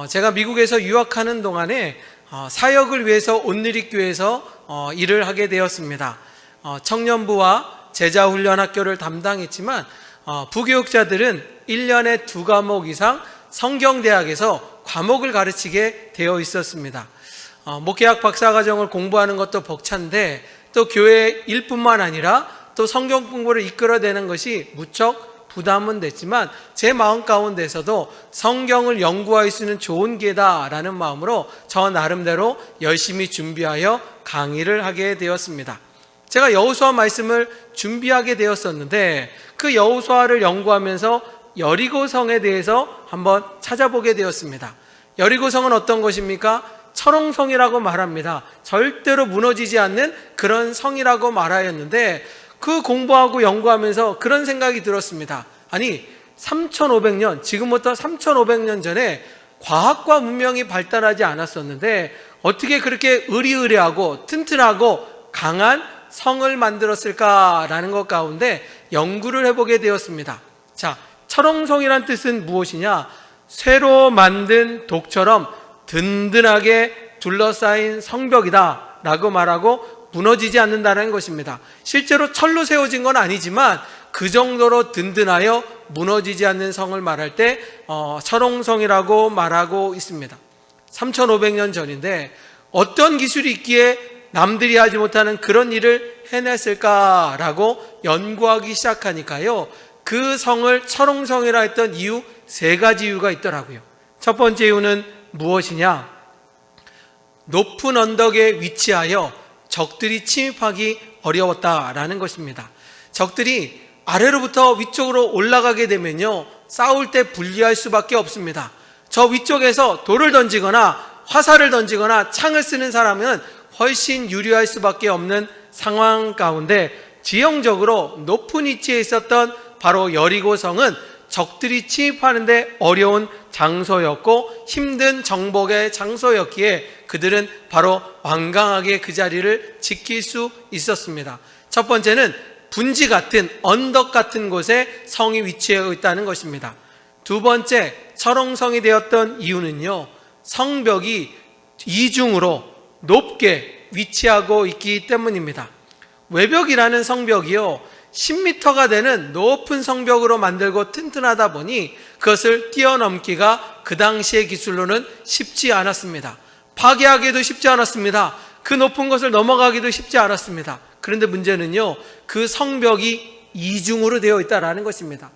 제가 미국에서 유학하는 동안에 사역을 위해서 온누리교회에서 일을 하게 되었습니다. 청년부와 제자훈련학교를 담당했지만 부교육자들은 1년에 2과목 이상 성경대학에서 과목을 가르치게 되어 있었습니다. 목회학 박사과정을 공부하는 것도 벅찬데 또 교회 일뿐만 아니라 또 성경 공부를 이끌어내는 것이 무척 부담은 됐지만 제 마음 가운데서도 성경을 연구할 수 있는 좋은 기회다라는 마음으로 저 나름대로 열심히 준비하여 강의를 하게 되었습니다. 제가 여호수아 말씀을 준비하게 되었었는데 그 여호수아를 연구하면서 여리고성에 대해서 한번 찾아보게 되었습니다. 여리고성은 어떤 것입니까? 철옹성이라고 말합니다. 절대로 무너지지 않는 그런 성이라고 말하였는데 그 공부하고 연구하면서 그런 생각이 들었습니다. 아니 3500년, 지금부터 3500년 전에 과학과 문명이 발달하지 않았었는데 어떻게 그렇게 의리의리하고 튼튼하고 강한 성을 만들었을까라는 것 가운데 연구를 해보게 되었습니다. 자, 철옹성이란 뜻은 무엇이냐? 쇠로 만든 독처럼 든든하게 둘러싸인 성벽이다 라고 말하고 무너지지 않는다는 것입니다. 실제로 철로 세워진 건 아니지만 그 정도로 든든하여 무너지지 않는 성을 말할 때 철옹성이라고 말하고 있습니다. 3500년 전인데 어떤 기술이 있기에 남들이 하지 못하는 그런 일을 해냈을까라고 연구하기 시작하니까요, 그 성을 철옹성이라 했던 이유 3가지 이유가 있더라고요. 첫 번째 이유는 무엇이냐? 높은 언덕에 위치하여 적들이 침입하기 어려웠다라는 것입니다. 적들이 아래로부터 위쪽으로 올라가게 되면요, 싸울 때 불리할 수밖에 없습니다. 저 위쪽에서 돌을 던지거나 화살을 던지거나 창을 쓰는 사람은 훨씬 유리할 수밖에 없는 상황 가운데 지형적으로 높은 위치에 있었던 바로 여리고성은 적들이 침입하는데 어려운 장소였고 힘든 정복의 장소였기에 그들은 바로 완강하게 그 자리를 지킬 수 있었습니다. 첫 번째는 분지 같은 언덕 같은 곳에 성이 위치해 있다는 것입니다. 두 번째, 철옹성이 되었던 이유는요, 성벽이 이중으로 높게 위치하고 있기 때문입니다. 외벽이라는 성벽이요, 10m가 되는 높은 성벽으로 만들고 튼튼하다 보니 그것을 뛰어넘기가 그 당시의 기술로는 쉽지 않았습니다. 파괴하기도 쉽지 않았습니다. 그 높은 것을 넘어가기도 쉽지 않았습니다. 그런데 문제는요, 그 성벽이 이중으로 되어 있다는 것입니다.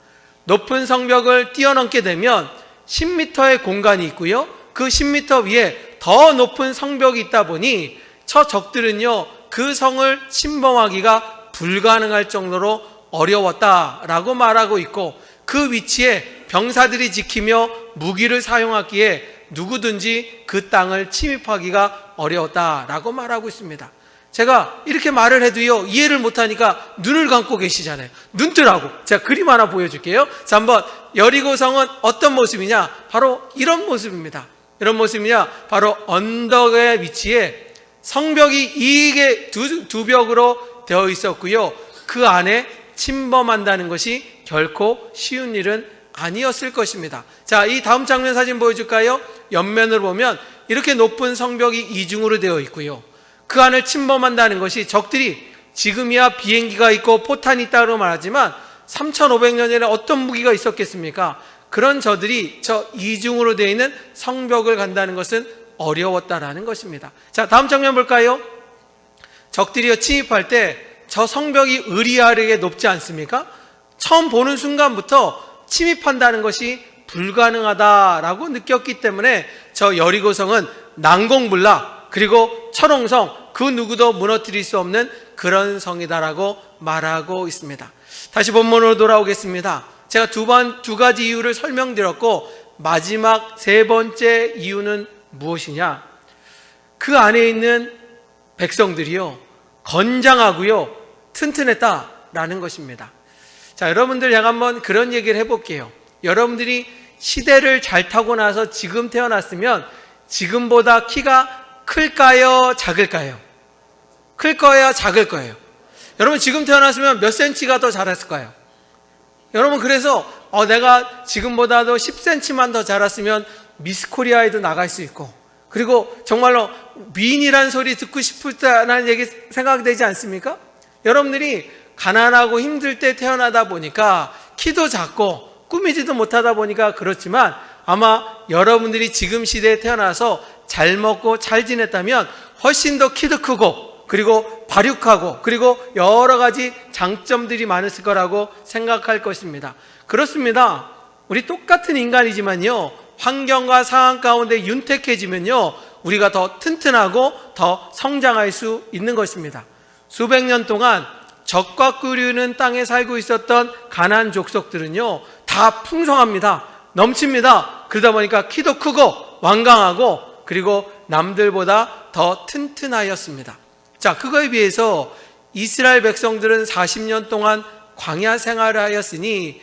높은 성벽을 뛰어넘게 되면 10m의 공간이 있고요, 그 10m 위에 더 높은 성벽이 있다 보니 저 적들은요, 그 성을 침범하기가 불가능할 정도로 어려웠다라고 말하고 있고, 그 위치에 병사들이 지키며 무기를 사용하기에 누구든지 그 땅을 침입하기가 어려웠다라고 말하고 있습니다. 제가 이렇게 말을 해도요, 이해를 못하니까 눈을 감고 계시잖아요. 눈 뜨라고. 제가 그림 하나 보여줄게요. 자, 한번 여리고성은 어떤 모습이냐? 바로 이런 모습입니다. 이런 모습이냐? 바로 언덕의 위치에 성벽이 이게 두 벽으로 되어 있었고요, 그 안에 침범한다는 것이 결코 쉬운 일은 아니었을 것입니다. 자, 이 다음 장면 사진 보여줄까요? 옆면을 보면 이렇게 높은 성벽이 이중으로 되어 있고요, 그 안을 침범한다는 것이 적들이 지금이야 비행기가 있고 포탄이 있다고 말하지만 3500년 전에 어떤 무기가 있었겠습니까? 그런 저들이 저 이중으로 되어 있는 성벽을 간다는 것은 어려웠다라는 것입니다. 자, 다음 장면 볼까요? 적들이 침입할 때 저 성벽이 의리아리게 높지 않습니까? 처음 보는 순간부터 침입한다는 것이 불가능하다라고 느꼈기 때문에 저 여리고성은 난공불락, 그리고 철옹성, 그 누구도 무너뜨릴 수 없는 그런 성이다라고 말하고 있습니다. 다시 본문으로 돌아오겠습니다. 제가 두 가지 이유를 설명드렸고, 마지막 3번째 이유는 무엇이냐? 그 안에 있는 백성들이요, 건장하고요, 튼튼했다라는 것입니다. 자, 여러분들 제가 한번 그런 얘기를 해볼게요. 여러분들이 시대를 잘 타고 나서 지금 태어났으면 지금보다 키가 클까요, 작을까요? 클 거예요, 작을 거예요? 여러분 지금 태어났으면 몇 센치가 더 자랐을까요? 여러분 그래서 내가 지금보다도 10cm만 더 자랐으면 미스코리아에도 나갈 수 있고, 그리고 정말로 미인이라는 소리 듣고 싶다는 얘기 생각되지 않습니까? 여러분들이 가난하고 힘들 때 태어나다 보니까 키도 작고 꾸미지도 못하다 보니까 그렇지만, 아마 여러분들이 지금 시대에 태어나서 잘 먹고 잘 지냈다면 훨씬 더 키도 크고, 그리고 발육하고, 그리고 여러 가지 장점들이 많았을 거라고 생각할 것입니다. 그렇습니다. 우리 똑같은 인간이지만요, 환경과 상황 가운데 윤택해지면요, 우리가 더 튼튼하고 더 성장할 수 있는 것입니다. 수백 년 동안 적과 꿀이는 땅에 살고 있었던 가나안 족속들은요, 다 풍성합니다. 넘칩니다. 그러다 보니까 키도 크고 완강하고, 그리고 남들보다 더 튼튼하였습니다. 자, 그거에 비해서 이스라엘 백성들은 40년 동안 광야 생활을 하였으니,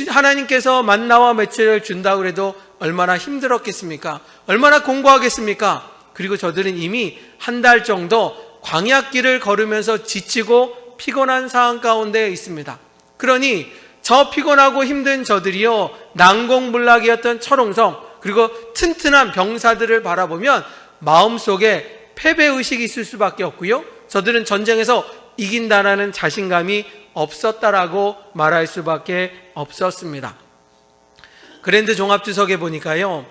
하나님께서 만나와 메추리를 준다고 해도 얼마나 힘들었겠습니까? 얼마나 공고하겠습니까? 그리고 저들은 이미 한 달 정도 광야길을 걸으면서 지치고 피곤한 상황 가운데 있습니다. 그러니 저 피곤하고 힘든 저들이요, 난공불락이었던 철옹성, 그리고 튼튼한 병사들을 바라보면 마음속에 패배의식이 있을 수밖에 없고요, 저들은 전쟁에서 이긴다라는 자신감이 없었다라고 말할 수밖에 없었습니다. 그랜드 종합주석에 보니까요,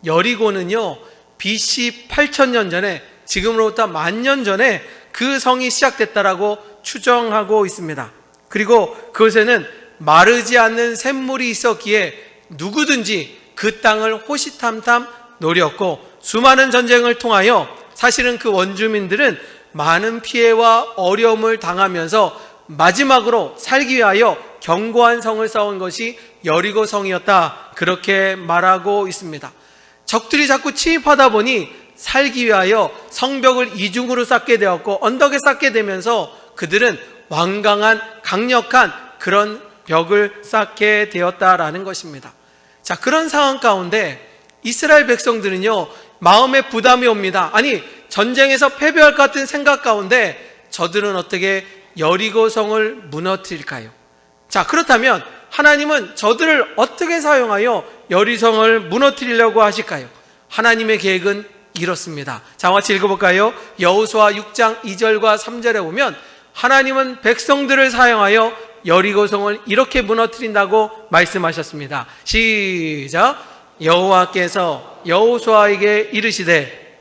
여리고는요, BC 8000년 전에, 지금으로부터 10,000년 전에 그 성이 시작됐다라고 추정하고 있습니다. 그리고 그곳에는 마르지 않는 샘물이 있었기에 누구든지 그 땅을 호시탐탐 노렸고, 수많은 전쟁을 통하여 사실은 그 원주민들은 많은 피해와 어려움을 당하면서 마지막으로 살기 위하여 견고한 성을 쌓은 것이 여리고 성이었다, 그렇게 말하고 있습니다. 적들이 자꾸 침입하다 보니 살기 위하여 성벽을 이중으로 쌓게 되었고, 언덕에 쌓게 되면서 그들은 완강한 강력한 그런 벽을 쌓게 되었다라는 것입니다. 자, 그런 상황 가운데 이스라엘 백성들은요, 마음에 부담이 옵니다. 아니, 전쟁에서 패배할 것 같은 생각 가운데 저들은 어떻게 여리고성을 무너뜨릴까요? 자, 그렇다면 하나님은 저들을 어떻게 사용하여 여리성을 무너뜨리려고 하실까요? 하나님의 계획은 이렇습니다. 자, 같이 읽어볼까요? 여호수아 6장 2절과 3절에 보면 하나님은 백성들을 사용하여 여리고성을 이렇게 무너뜨린다고 말씀하셨습니다. 시작. 여호와께서 여호수아에게 이르시되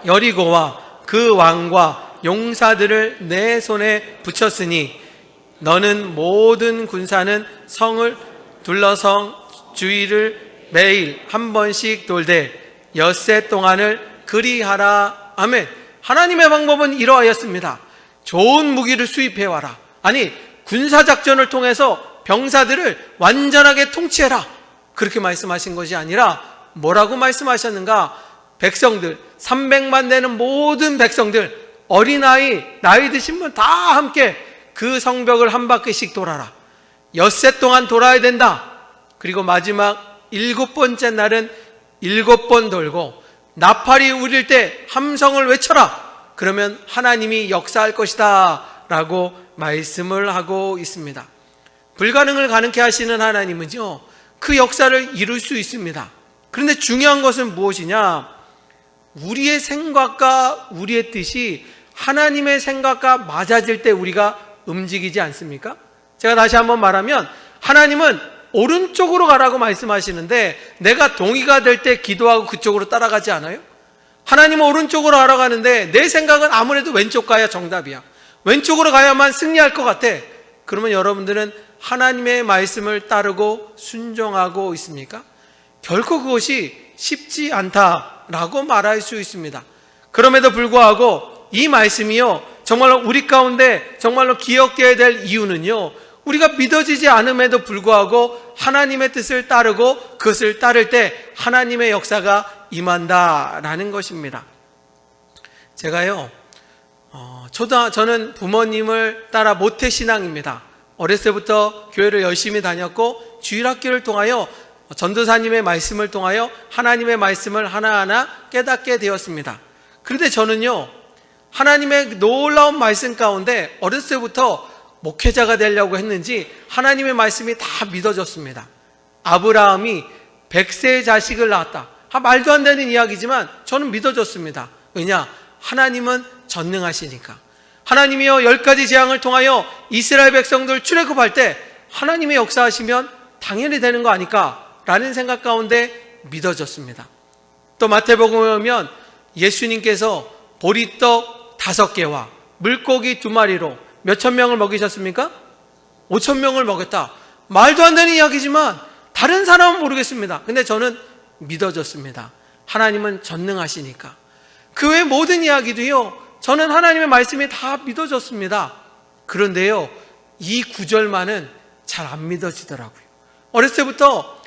여리고와 그 왕과 용사들을 내 손에 붙였으니 너는 모든 군사는 성을 둘러서 주위를 매일 한 번씩 돌되 엿새 동안을 그리하라. 아멘. 하나님의 방법은 이러하였습니다. 좋은 무기를 수입해와라. 아니, 군사작전을 통해서 병사들을 완전하게 통치해라, 그렇게 말씀하신 것이 아니라 뭐라고 말씀하셨는가? 백성들, 300만 되는 모든 백성들, 어린아이, 나이 드신 분 다 함께 그 성벽을 한 바퀴씩 돌아라. 엿새 동안 돌아야 된다. 그리고 마지막 7번째 날은 7번 돌고 나팔이 울릴 때 함성을 외쳐라. 그러면 하나님이 역사할 것이다 라고 말씀을 하고 있습니다. 불가능을 가능케 하시는 하나님은요, 그 역사를 이룰 수 있습니다. 그런데 중요한 것은 무엇이냐? 우리의 생각과 우리의 뜻이 하나님의 생각과 맞아질 때 우리가 움직이지 않습니까? 제가 다시 한번 말하면, 하나님은 오른쪽으로 가라고 말씀하시는데 내가 동의가 될 때 기도하고 그쪽으로 따라가지 않아요? 하나님은 오른쪽으로 알아가는데 내 생각은 아무래도 왼쪽 가야 정답이야. 왼쪽으로 가야만 승리할 것 같아. 그러면 여러분들은 하나님의 말씀을 따르고 순종하고 있습니까? 결코 그것이 쉽지 않다라고 말할 수 있습니다. 그럼에도 불구하고 이 말씀이요, 정말로 우리 가운데 정말로 기억해야 될 이유는요, 우리가 믿어지지 않음에도 불구하고 하나님의 뜻을 따르고 그것을 따를 때 하나님의 역사가 임한다라는 것입니다. 제가요, 저는 부모님을 따라 모태신앙입니다. 어렸을 때부터 교회를 열심히 다녔고 주일학교를 통하여 전도사님의 말씀을 통하여 하나님의 말씀을 하나하나 깨닫게 되었습니다. 그런데 저는요, 하나님의 놀라운 말씀 가운데 어렸을 때부터 목회자가 되려고 했는지 하나님의 말씀이 다 믿어졌습니다. 아브라함이 100세 자식을 낳았다. 말도 안 되는 이야기지만 저는 믿어졌습니다. 왜냐? 하나님은 전능하시니까. 하나님이여 10가지 재앙을 통하여 이스라엘 백성들 출애굽할 때 하나님의 역사하시면 당연히 되는 거 아닐까 라는 생각 가운데 믿어졌습니다. 또 마태복음에 보면 예수님께서 보리떡 5개와 물고기 2마리로 몇천 명을 먹이셨습니까? 5천 명을 먹였다. 말도 안 되는 이야기지만 다른 사람은 모르겠습니다. 근데 저는 믿어졌습니다. 하나님은 전능하시니까. 그 외 모든 이야기도요, 저는 하나님의 말씀이 다 믿어졌습니다. 그런데요, 이 구절만은 잘 안 믿어지더라고요. 어렸을 때부터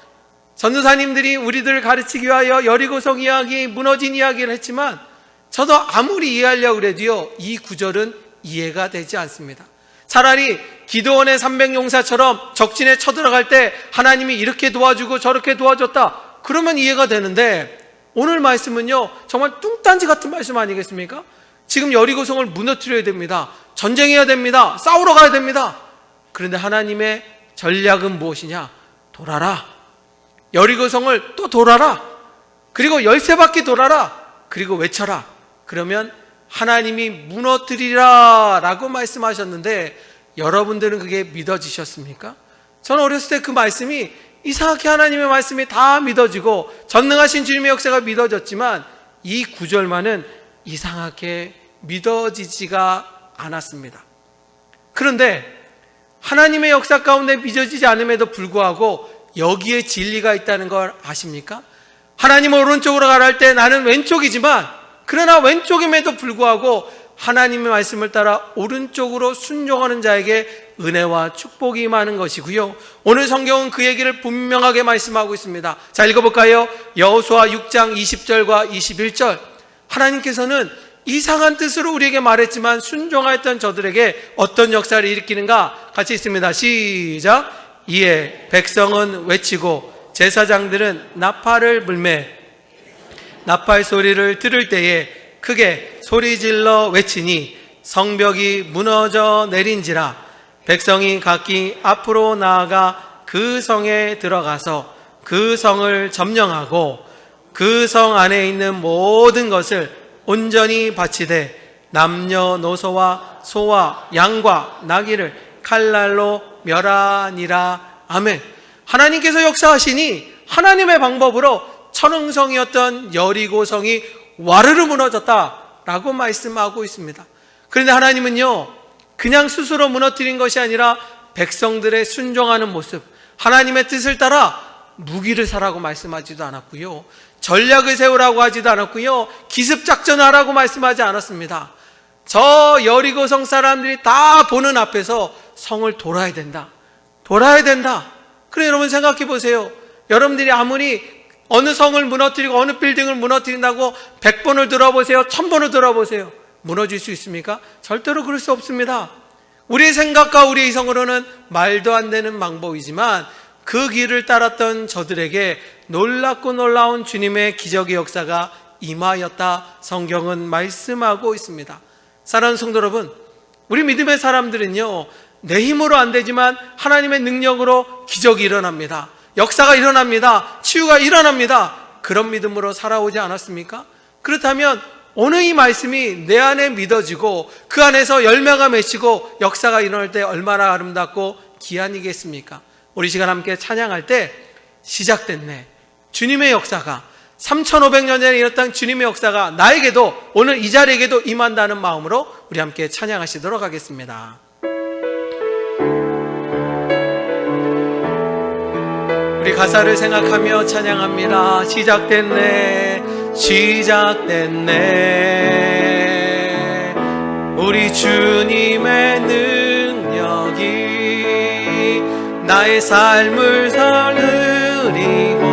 전도사님들이 우리들을 가르치기 위하여 여리고성 이야기, 무너진 이야기를 했지만 저도 아무리 이해하려고 해도요, 이 구절은 이해가 되지 않습니다. 차라리 기드온의 300용사처럼 적진에 쳐들어갈 때 하나님이 이렇게 도와주고 저렇게 도와줬다, 그러면 이해가 되는데, 오늘 말씀은요 정말 뚱딴지 같은 말씀 아니겠습니까? 지금 여리고성을 무너뜨려야 됩니다. 전쟁해야 됩니다. 싸우러 가야 됩니다. 그런데 하나님의 전략은 무엇이냐? 돌아라. 여리고성을 또 돌아라. 그리고 13바퀴 돌아라. 그리고 외쳐라. 그러면 하나님이 무너뜨리라 라고 말씀하셨는데, 여러분들은 그게 믿어지셨습니까? 저는 어렸을 때 그 말씀이 이상하게 하나님의 말씀이 다 믿어지고 전능하신 주님의 역사가 믿어졌지만 이 구절만은 이상하게 믿어지지가 않았습니다. 그런데 하나님의 역사 가운데 믿어지지 않음에도 불구하고 여기에 진리가 있다는 걸 아십니까? 하나님 오른쪽으로 가라 할 때 나는 왼쪽이지만, 그러나 왼쪽임에도 불구하고 하나님의 말씀을 따라 오른쪽으로 순종하는 자에게 은혜와 축복이 임하는 것이고요, 오늘 성경은 그 얘기를 분명하게 말씀하고 있습니다. 자, 읽어볼까요? 여호수아 6장 20절과 21절. 하나님께서는 이상한 뜻으로 우리에게 말했지만 순종하였던 저들에게 어떤 역사를 일으키는가? 같이 있습니다. 시작. 이에 백성은 외치고 제사장들은 나팔을 불매 나팔 소리를 들을 때에 크게 소리질러 외치니 성벽이 무너져 내린지라. 백성이 각기 앞으로 나아가 그 성에 들어가서 그 성을 점령하고 그 성 안에 있는 모든 것을 온전히 바치되 남녀노소와 소와 양과 나귀를 칼날로 멸하니라. 아멘. 하나님께서 역사하시니 하나님의 방법으로 천흥성이었던 여리고성이 와르르 무너졌다라고 말씀하고 있습니다. 그런데 하나님은요, 그냥 스스로 무너뜨린 것이 아니라 백성들의 순종하는 모습, 하나님의 뜻을 따라 무기를 사라고 말씀하지도 않았고요, 전략을 세우라고 하지도 않았고요, 기습작전을 하라고 말씀하지 않았습니다. 저 여리고성 사람들이 다 보는 앞에서 성을 돌아야 된다. 돌아야 된다. 그래, 여러분 생각해 보세요. 여러분들이 아무리 어느 성을 무너뜨리고 어느 빌딩을 무너뜨린다고 100번을 들어보세요, 1000번을 들어보세요. 무너질 수 있습니까? 절대로 그럴 수 없습니다. 우리의 생각과 우리의 이성으로는 말도 안 되는 방법이지만 그 길을 따랐던 저들에게 놀랍고 놀라운 주님의 기적의 역사가 임하였다, 성경은 말씀하고 있습니다. 사랑하는 성도 여러분, 우리 믿음의 사람들은요, 내 힘으로 안 되지만 하나님의 능력으로 기적이 일어납니다. 역사가 일어납니다. 치유가 일어납니다. 그런 믿음으로 살아오지 않았습니까? 그렇다면 오늘 이 말씀이 내 안에 믿어지고 그 안에서 열매가 맺히고 역사가 일어날 때 얼마나 아름답고 귀한이겠습니까? 우리 시간 함께 찬양할 때 시작됐네, 주님의 역사가 3500년 전에 일어났던 주님의 역사가 나에게도 오늘 이 자리에게도 임한다는 마음으로 우리 함께 찬양하시도록 하겠습니다. 우리 가사를 생각하며 찬양합니다. 시작됐네, 시작됐네. 우리 주님의 능력이 나의 삶을 살리고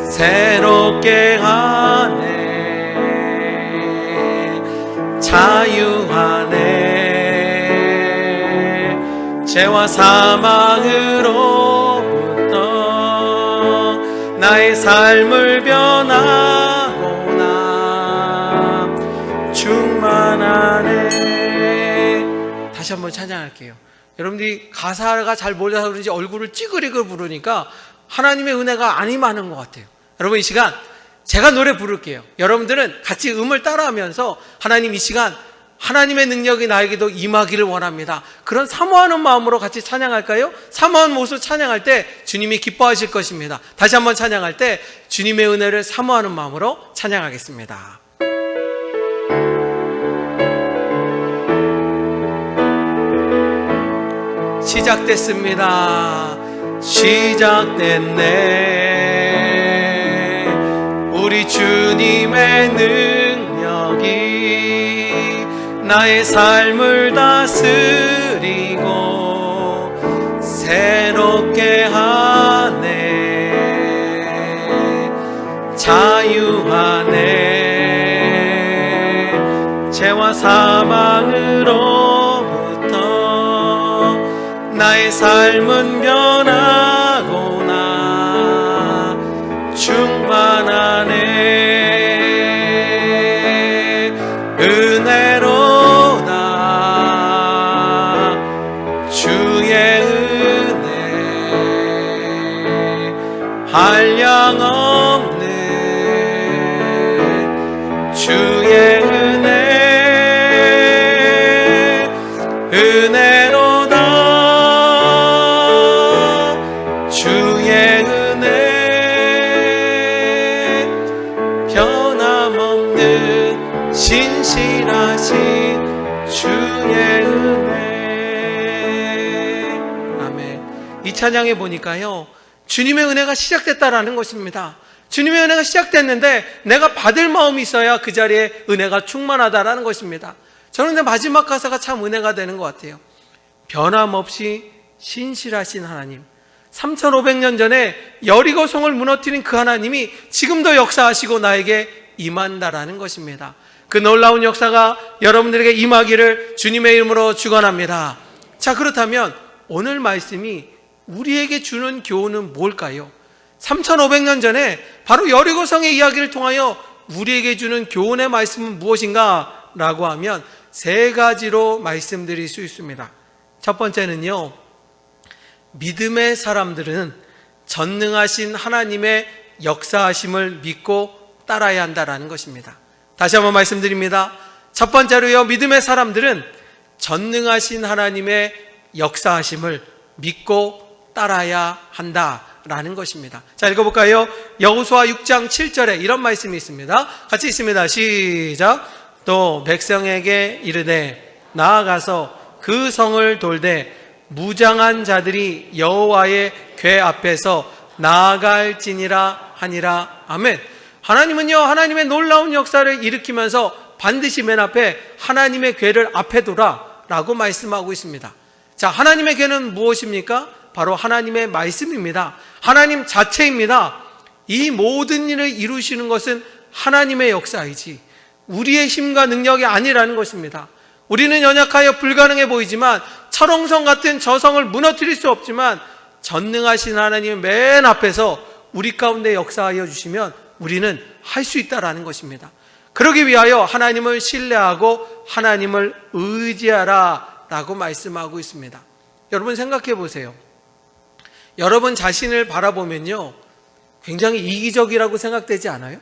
새롭게 하네, 자유하네. 죄와 사망으로부터 나의 삶을 변하고나 충만하네. 다시 한번 찬양할게요. 여러분들이 가사가 잘 몰라서 그런지 얼굴을 찌그리고 부르니까 하나님의 은혜가 안 임하는 것 같아요. 여러분, 이 시간 제가 노래 부를게요. 여러분들은 같이 음을 따라하면서 하나님, 이 시간 하나님의 능력이 나에게도 임하기를 원합니다. 그런 사모하는 마음으로 같이 찬양할까요? 사모하는 모습 찬양할 때 주님이 기뻐하실 것입니다. 다시 한번 찬양할 때 주님의 은혜를 사모하는 마음으로 찬양하겠습니다. 시작됐습니다. 시작됐네. 우리 주님의 능력이 나의 삶을 다스리고 새롭게 하네. 자유하네. 죄와 사망으로부터 나의 삶은 변하고나 충만하네. 은혜로다. 주의 은혜 한량 없는 주의 은혜 은혜로다. 주의 은혜 변함없는 신실하신 주의 은혜. 아멘. 이 찬양에 보니까요, 주님의 은혜가 시작됐다라는 것입니다. 주님의 은혜가 시작됐는데 내가 받을 마음이 있어야 그 자리에 은혜가 충만하다라는 것입니다. 저는 근데 마지막 가사가 참 은혜가 되는 것 같아요. 변함없이 신실하신 하나님, 3500년 전에 여리고 성을 무너뜨린 그 하나님이 지금도 역사하시고 나에게 임한다라는 것입니다. 그 놀라운 역사가 여러분들에게 임하기를 주님의 이름으로 축원합니다. 자, 그렇다면 오늘 말씀이 우리에게 주는 교훈은 뭘까요? 3500년 전에 바로 여리고 성의 이야기를 통하여 우리에게 주는 교훈의 말씀은 무엇인가? 라고 하면 세 가지로 말씀드릴 수 있습니다. 첫 번째는요, 믿음의 사람들은 전능하신 하나님의 역사하심을 믿고 따라야 한다라는 것입니다. 다시 한번 말씀드립니다. 첫 번째로요, 믿음의 사람들은 전능하신 하나님의 역사하심을 믿고 따라야 한다라는 것입니다. 자, 읽어볼까요? 여호수아 6장 7절에 이런 말씀이 있습니다. 같이 있습니다. 시작. 또 백성에게 이르되 나아가서 그 성을 돌되 무장한 자들이 여호와의 궤 앞에서 나아갈지니라 하니라. 아멘. 하나님은요, 하나님의 놀라운 역사를 일으키면서 반드시 맨 앞에 하나님의 궤를 앞에 둬라 라고 말씀하고 있습니다. 자, 하나님의 궤는 무엇입니까? 바로 하나님의 말씀입니다. 하나님 자체입니다. 이 모든 일을 이루시는 것은 하나님의 역사이지 우리의 힘과 능력이 아니라는 것입니다. 우리는 연약하여 불가능해 보이지만, 철옹성 같은 저 성을 무너뜨릴 수 없지만 전능하신 하나님 맨 앞에서 우리 가운데 역사하여 주시면 우리는 할 수 있다라는 것입니다. 그러기 위하여 하나님을 신뢰하고 하나님을 의지하라 라고 말씀하고 있습니다. 여러분 생각해 보세요. 여러분 자신을 바라보면요, 굉장히 이기적이라고 생각되지 않아요?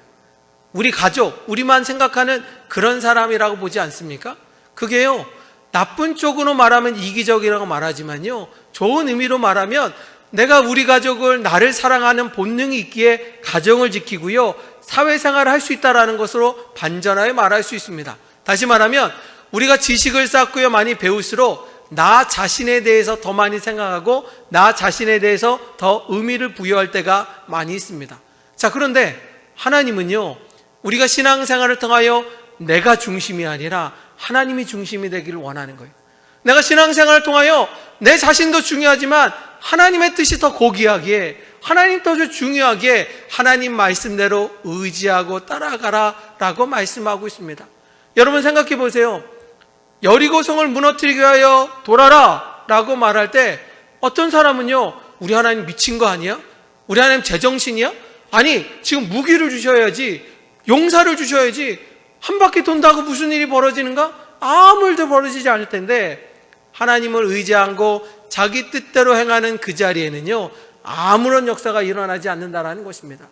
우리 가족, 우리만 생각하는 그런 사람이라고 보지 않습니까? 그게요, 나쁜 쪽으로 말하면 이기적이라고 말하지만요, 좋은 의미로 말하면 내가 우리 가족을 나를 사랑하는 본능이 있기에 가정을 지키고요, 사회생활을 할 수 있다는 것으로 반전하여 말할 수 있습니다. 다시 말하면 우리가 지식을 쌓고요 많이 배울수록 나 자신에 대해서 더 많이 생각하고 나 자신에 대해서 더 의미를 부여할 때가 많이 있습니다. 자, 그런데 하나님은요, 우리가 신앙생활을 통하여 내가 중심이 아니라 하나님이 중심이 되기를 원하는 거예요. 내가 신앙생활을 통하여 내 자신도 중요하지만 하나님의 뜻이 더 고귀하기에, 하나님 뜻이 중요하기에 하나님 말씀대로 의지하고 따라가라 라고 말씀하고 있습니다. 여러분 생각해 보세요. 여리고성을 무너뜨리기 위하여 돌아라 라고 말할 때 어떤 사람은요, 우리 하나님 미친 거 아니야? 우리 하나님 제정신이야? 아니, 지금 무기를 주셔야지, 용사를 주셔야지, 한 바퀴 돈다고 무슨 일이 벌어지는가? 아무 일도 벌어지지 않을 텐데, 하나님을 의지하고 자기 뜻대로 행하는 그 자리에는요, 아무런 역사가 일어나지 않는다라는 것입니다.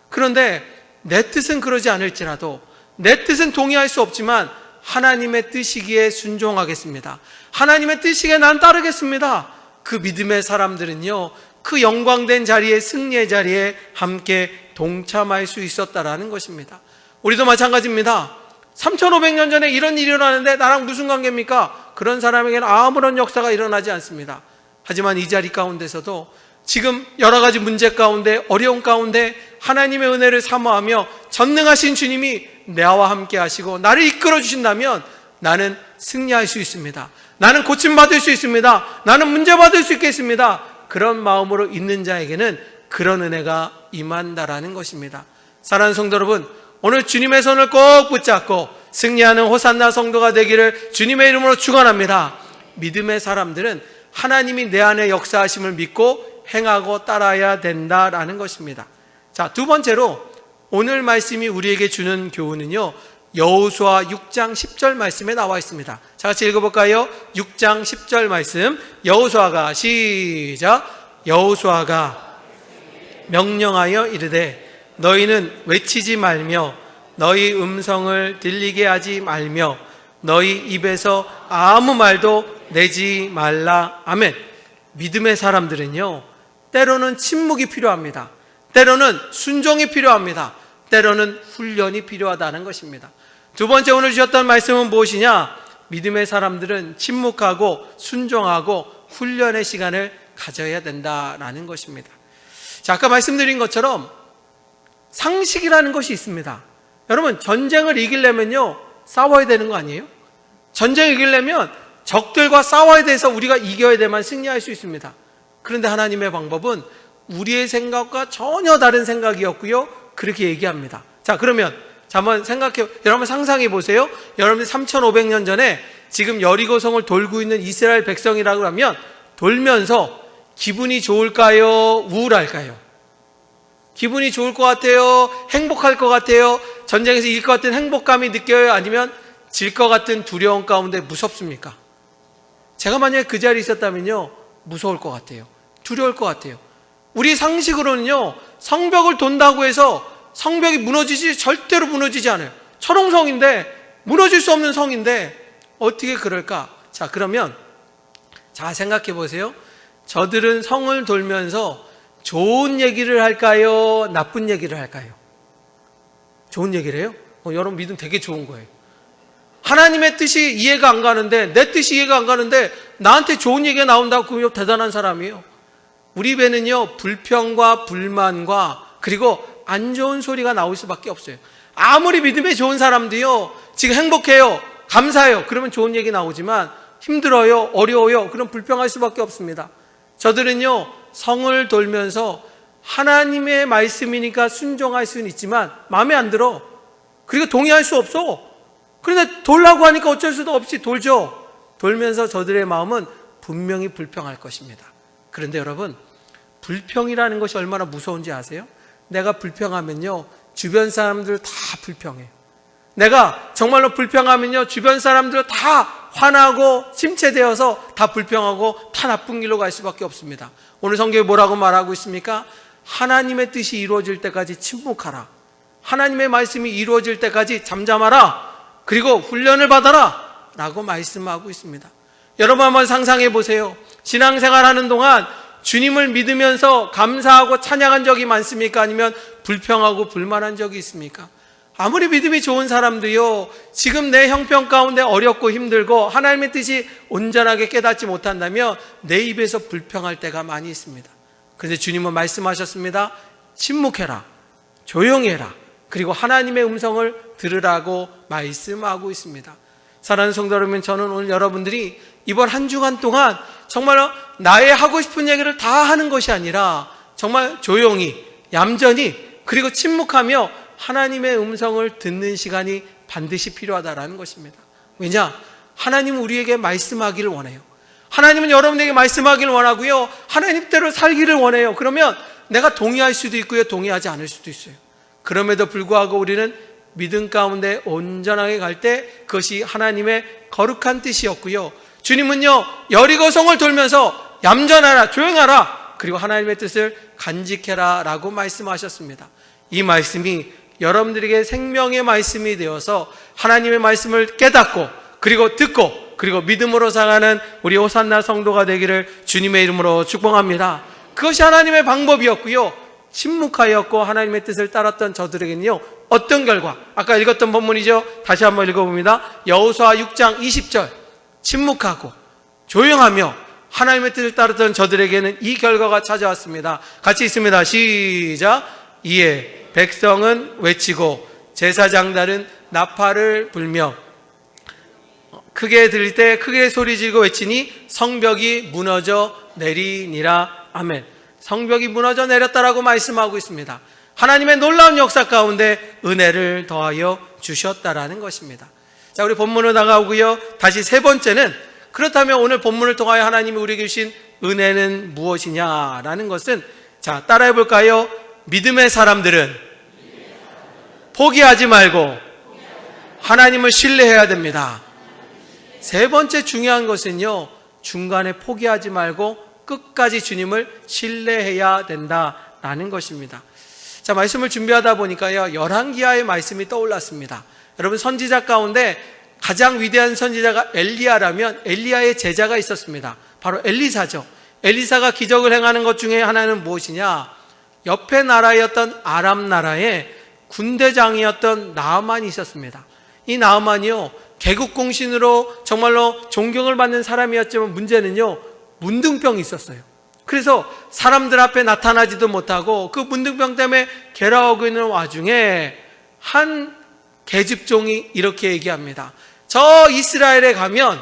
그런데 내 뜻은 그러지 않을지라도, 내 뜻은 동의할 수 없지만 하나님의 뜻이기에 순종하겠습니다. 하나님의 뜻이기에 난 따르겠습니다. 그 믿음의 사람들은요, 그 영광된 자리에, 승리의 자리에 함께 동참할 수 있었다라는 것입니다. 우리도 마찬가지입니다. 3500년 전에 이런 일이 일어나는데 나랑 무슨 관계입니까? 그런 사람에게는 아무런 역사가 일어나지 않습니다. 하지만 이 자리 가운데서도 지금 여러 가지 문제 가운데, 어려운 가운데 하나님의 은혜를 사모하며 전능하신 주님이 나와 함께 하시고 나를 이끌어 주신다면 나는 승리할 수 있습니다. 나는 고침받을 수 있습니다. 나는 문제받을 수 있겠습니다. 그런 마음으로 있는 자에게는 그런 은혜가 임한다라는 것입니다. 사랑하는 성도 여러분, 오늘 주님의 손을 꼭 붙잡고 승리하는 호산나 성도가 되기를 주님의 이름으로 축원합니다. 믿음의 사람들은 하나님이 내 안에 역사하심을 믿고 행하고 따라야 된다라는 것입니다. 자, 두 번째로 오늘 말씀이 우리에게 주는 교훈은요, 여호수아 6장 10절 말씀에 나와 있습니다. 자, 같이 읽어볼까요? 6장 10절 말씀, 여호수아가 시작. 여호수아가 명령하여 이르되 너희는 외치지 말며 너희 음성을 들리게 하지 말며 너희 입에서 아무 말도 내지 말라. 아멘. 믿음의 사람들은요, 때로는 침묵이 필요합니다. 때로는 순종이 필요합니다. 때로는 훈련이 필요하다는 것입니다. 두 번째 오늘 주셨던 말씀은 무엇이냐? 믿음의 사람들은 침묵하고 순종하고 훈련의 시간을 가져야 된다라는 것입니다. 자, 아까 말씀드린 것처럼 상식이라는 것이 있습니다. 여러분, 전쟁을 이기려면요, 싸워야 되는 거 아니에요? 전쟁을 이기려면 적들과 싸워야 돼서 우리가 이겨야 돼만 승리할 수 있습니다. 그런데 하나님의 방법은 우리의 생각과 전혀 다른 생각이었고요, 그렇게 얘기합니다. 자, 그러면 한번 여러분 상상해 보세요. 여러분이 3500년 전에 지금 여리고성을 돌고 있는 이스라엘 백성이라고 하면 돌면서 기분이 좋을까요? 우울할까요? 기분이 좋을 것 같아요? 행복할 것 같아요? 전쟁에서 이길 것 같은 행복감이 느껴요? 아니면 질 것 같은 두려움 가운데 무섭습니까? 제가 만약에 그 자리에 있었다면요, 무서울 것 같아요. 두려울 것 같아요. 우리 상식으로는요, 성벽을 돈다고 해서 성벽이 절대로 무너지지 않아요. 철옹성인데, 무너질 수 없는 성인데 어떻게 그럴까? 자, 그러면 자, 생각해 보세요. 저들은 성을 돌면서 좋은 얘기를 할까요? 나쁜 얘기를 할까요? 좋은 얘기를 해요? 여러분 믿음 되게 좋은 거예요. 하나님의 뜻이 이해가 안 가는데, 내 뜻이 이해가 안 가는데 나한테 좋은 얘기가 나온다고 그러면 대단한 사람이에요. 우리 입에는요, 불평과 불만과 그리고 안 좋은 소리가 나올 수밖에 없어요. 아무리 믿음에 좋은 사람도요, 지금 행복해요, 감사해요, 그러면 좋은 얘기 나오지만 힘들어요, 어려워요, 그럼 불평할 수밖에 없습니다. 저들은요, 성을 돌면서 하나님의 말씀이니까 순종할 수는 있지만 마음에 안 들어. 그리고 동의할 수 없어. 그런데 돌라고 하니까 어쩔 수도 없이 돌죠. 돌면서 저들의 마음은 분명히 불평할 것입니다. 그런데 여러분, 불평이라는 것이 얼마나 무서운지 아세요? 내가 불평하면요, 주변 사람들 다 불평해요. 내가 정말로 불평하면요, 주변 사람들 다 화나고 침체되어서 다 불평하고 다 나쁜 길로 갈 수밖에 없습니다. 오늘 성경에 뭐라고 말하고 있습니까? 하나님의 뜻이 이루어질 때까지 침묵하라. 하나님의 말씀이 이루어질 때까지 잠잠하라. 그리고 훈련을 받아라 라고 말씀하고 있습니다. 여러분 한번 상상해 보세요. 신앙생활 하는 동안 주님을 믿으면서 감사하고 찬양한 적이 많습니까? 아니면 불평하고 불만한 적이 있습니까? 아무리 믿음이 좋은 사람도요, 지금 내 형편 가운데 어렵고 힘들고 하나님의 뜻이 온전하게 깨닫지 못한다면 내 입에서 불평할 때가 많이 있습니다. 그런데 주님은 말씀하셨습니다. 침묵해라, 조용히 해라, 그리고 하나님의 음성을 들으라고 말씀하고 있습니다. 사랑하는 성도 여러분, 저는 오늘 여러분들이 이번 한 주간 동안 정말로 나의 하고 싶은 얘기를 다 하는 것이 아니라 정말 조용히, 얌전히, 그리고 침묵하며 하나님의 음성을 듣는 시간이 반드시 필요하다는 것입니다. 왜냐? 하나님은 우리에게 말씀하기를 원해요. 하나님은 여러분에게 말씀하기를 원하고요, 하나님대로 살기를 원해요. 그러면 내가 동의할 수도 있고요, 동의하지 않을 수도 있어요. 그럼에도 불구하고 우리는 믿음 가운데 온전하게 갈 때 그것이 하나님의 거룩한 뜻이었고요, 주님은요, 여리고성을 돌면서 얌전하라, 조용하라, 그리고 하나님의 뜻을 간직해라 라고 말씀하셨습니다. 이 말씀이 여러분들에게 생명의 말씀이 되어서 하나님의 말씀을 깨닫고 그리고 듣고 그리고 믿음으로 살아가는 우리 호산나 성도가 되기를 주님의 이름으로 축복합니다. 그것이 하나님의 방법이었고요, 침묵하였고 하나님의 뜻을 따랐던 저들에게는요 어떤 결과, 아까 읽었던 본문이죠. 다시 한번 읽어봅니다. 여호수아 6장 20절, 침묵하고 조용하며 하나님의 뜻을 따랐던 저들에게는 이 결과가 찾아왔습니다. 같이 읽습니다. 시작. 이에 백성은 외치고 제사장들은 나팔을 불며 크게 들릴 때 크게 소리 지르고 외치니 성벽이 무너져 내리니라. 아멘. 성벽이 무너져 내렸다라고 말씀하고 있습니다. 하나님의 놀라운 역사 가운데 은혜를 더하여 주셨다라는 것입니다. 자, 우리 본문으로 나가고요. 다시 세 번째는, 그렇다면 오늘 본문을 통하여 하나님이 우리에게 주신 은혜는 무엇이냐라는 것은, 자, 따라해 볼까요? 믿음의 사람들은 포기하지 말고 하나님을 신뢰해야 됩니다. 세 번째 중요한 것은요, 중간에 포기하지 말고 끝까지 주님을 신뢰해야 된다라는 것입니다. 자, 말씀을 준비하다 보니까요, 열왕기하의 말씀이 떠올랐습니다. 여러분, 선지자 가운데 가장 위대한 선지자가 엘리야라면 엘리야의 제자가 있었습니다. 바로 엘리사죠. 엘리사가 기적을 행하는 것 중에 하나는 무엇이냐? 옆에 나라였던 아람 나라에 군대장이었던 나아만이 있었습니다. 이 나아만이요, 개국공신으로 정말로 존경을 받는 사람이었지만 문제는요, 문둥병이 있었어요. 그래서 사람들 앞에 나타나지도 못하고 그 문둥병 때문에 괴로워하고 있는 와중에 한 계집종이 이렇게 얘기합니다. 저 이스라엘에 가면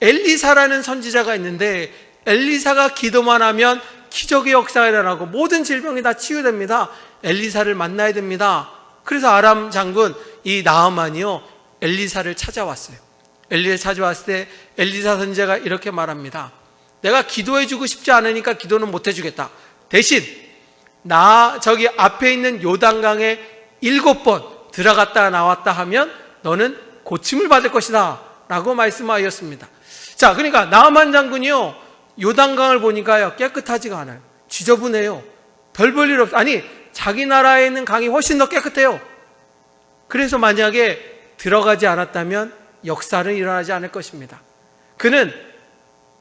엘리사라는 선지자가 있는데 엘리사가 기도만 하면 기적의 역사가 일어나고 모든 질병이 다 치유됩니다. 엘리사를 만나야 됩니다. 그래서 아람 장군 이 나아만이요, 엘리사를 찾아왔어요. 엘리사를 찾아왔을 때 엘리사 선지자가 이렇게 말합니다. 내가 기도해주고 싶지 않으니까 기도는 못해주겠다. 대신 나 저기 앞에 있는 요단강에 7번 들어갔다 나왔다 하면 너는 고침을 받을 것이다 라고 말씀하였습니다. 자, 그러니까 나아만 장군이요, 요단강을 보니까요 깨끗하지가 않아요. 지저분해요. 별 볼 일 없어요. 아니, 자기 나라에 있는 강이 훨씬 더 깨끗해요. 그래서 만약에 들어가지 않았다면 역사는 일어나지 않을 것입니다. 그는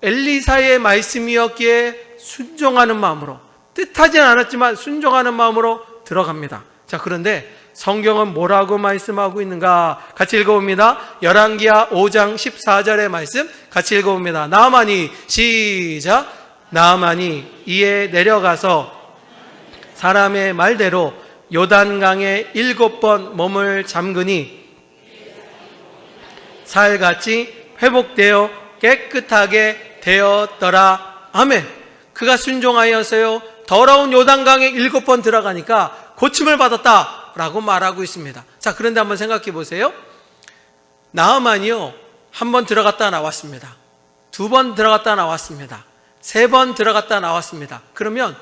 엘리사의 말씀이었기에 순종하는 마음으로, 뜻하진 않았지만 순종하는 마음으로 들어갑니다. 자, 그런데 성경은 뭐라고 말씀하고 있는가? 같이 읽어봅니다. 열왕기하 5장 14절의 말씀 같이 읽어봅니다. 나아만이, 시작. 나아만이 이에 내려가서 사람의 말대로 요단강에 7번 몸을 잠그니 살같이 회복되어 깨끗하게 되었더라. 아멘. 그가 순종하여서요, 더러운 요단강에 7번 들어가니까 고침을 받았다 라고 말하고 있습니다. 자, 그런데 한번 생각해 보세요. 나아만이요, 1번 들어갔다 나왔습니다. 2번 들어갔다 나왔습니다. 3번 들어갔다 나왔습니다. 그러면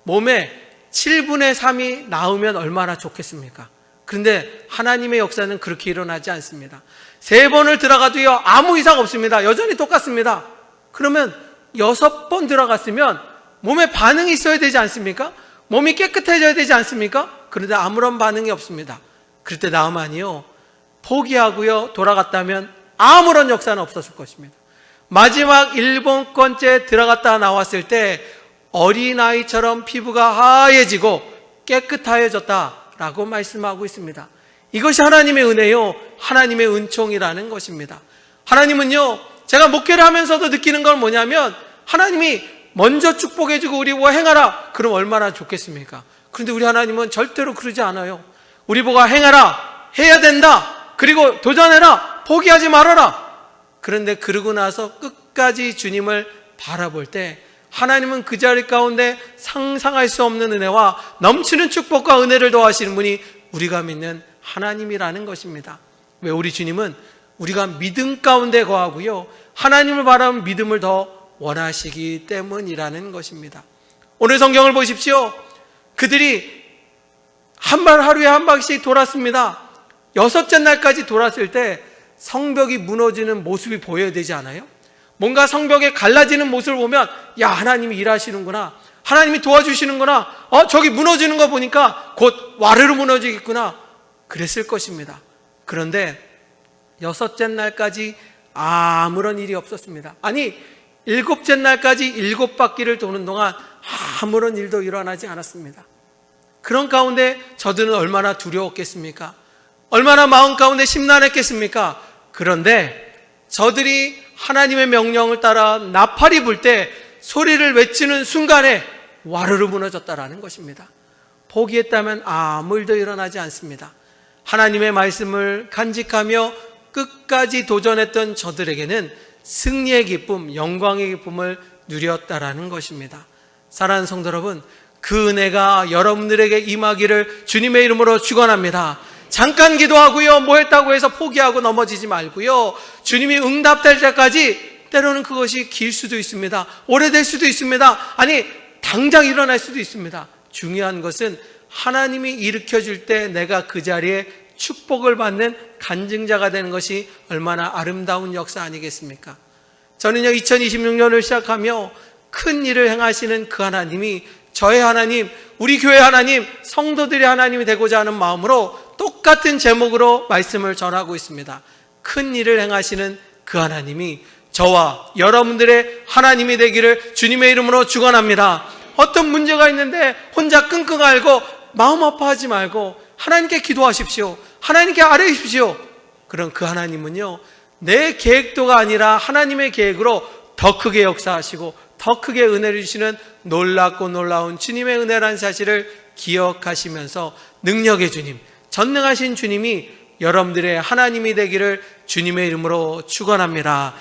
몸에 7분의 3이 나오면 얼마나 좋겠습니까? 그런데 하나님의 역사는 그렇게 일어나지 않습니다. 3번을 들어가도요 아무 이상 없습니다. 여전히 똑같습니다. 그러면 6번 들어갔으면 몸에 반응이 있어야 되지 않습니까? 몸이 깨끗해져야 되지 않습니까? 그런데 아무런 반응이 없습니다. 그럴 때 나아만이요, 포기하고요 돌아갔다면 아무런 역사는 없었을 것입니다. 마지막 7번째 들어갔다 나왔을 때 어린아이처럼 피부가 하얘지고 깨끗하여졌다라고 말씀하고 있습니다. 이것이 하나님의 은혜요, 하나님의 은총이라는 것입니다. 하나님은요, 제가 목회를 하면서도 느끼는 건 뭐냐면 하나님이 먼저 축복해주고 우리 뭐 행하라 그럼 얼마나 좋겠습니까? 그런데 우리 하나님은 절대로 그러지 않아요. 우리 보고 행하라, 해야 된다, 그리고 도전해라, 포기하지 말아라. 그런데 그러고 나서 끝까지 주님을 바라볼 때 하나님은 그 자리 가운데 상상할 수 없는 은혜와 넘치는 축복과 은혜를 더하시는 분이 우리가 믿는 하나님이라는 것입니다. 왜? 우리 주님은 우리가 믿음 가운데 거하고요, 하나님을 바라는 믿음을 더 원하시기 때문이라는 것입니다. 오늘 성경을 보십시오. 그들이 하루에 한 바퀴씩 돌았습니다. 6째 날까지 돌았을 때 성벽이 무너지는 모습이 보여야 되지 않아요? 뭔가 성벽에 갈라지는 모습을 보면 야, 하나님이 일하시는구나, 하나님이 도와주시는구나. 저기 무너지는 거 보니까 곧 와르르 무너지겠구나. 그랬을 것입니다. 그런데 6째 날까지 아무런 일이 없었습니다. 아니 7째 날까지 7바퀴를 도는 동안 아무런 일도 일어나지 않았습니다. 그런 가운데 저들은 얼마나 두려웠겠습니까? 얼마나 마음 가운데 심란했겠습니까? 그런데 저들이 하나님의 명령을 따라 나팔이 불 때 소리를 외치는 순간에 와르르 무너졌다라는 것입니다. 포기했다면 아무 일도 일어나지 않습니다. 하나님의 말씀을 간직하며 끝까지 도전했던 저들에게는 승리의 기쁨, 영광의 기쁨을 누렸다라는 것입니다. 사랑하는 성도 여러분, 그 은혜가 여러분들에게 임하기를 주님의 이름으로 축원합니다. 잠깐 기도하고요, 뭐 했다고 해서 포기하고 넘어지지 말고요, 주님이 응답될 때까지, 때로는 그것이 길 수도 있습니다. 오래될 수도 있습니다. 아니 당장 일어날 수도 있습니다. 중요한 것은 하나님이 일으켜줄 때 내가 그 자리에 축복을 받는 간증자가 되는 것이 얼마나 아름다운 역사 아니겠습니까? 저는요 2026년을 시작하며 큰 일을 행하시는 그 하나님이 저의 하나님, 우리 교회 하나님, 성도들의 하나님이 되고자 하는 마음으로 똑같은 제목으로 말씀을 전하고 있습니다. 큰 일을 행하시는 그 하나님이 저와 여러분들의 하나님이 되기를 주님의 이름으로 축원합니다. 어떤 문제가 있는데 혼자 끙끙 앓고 마음 아파하지 말고 하나님께 기도하십시오. 하나님께 아뢰십시오. 그럼 그 하나님은요, 내 계획도가 아니라 하나님의 계획으로 더 크게 역사하시고 더 크게 은혜를 주시는 놀랍고 놀라운 주님의 은혜라는 사실을 기억하시면서 능력의 주님, 전능하신 주님이 여러분들의 하나님이 되기를 주님의 이름으로 축원합니다.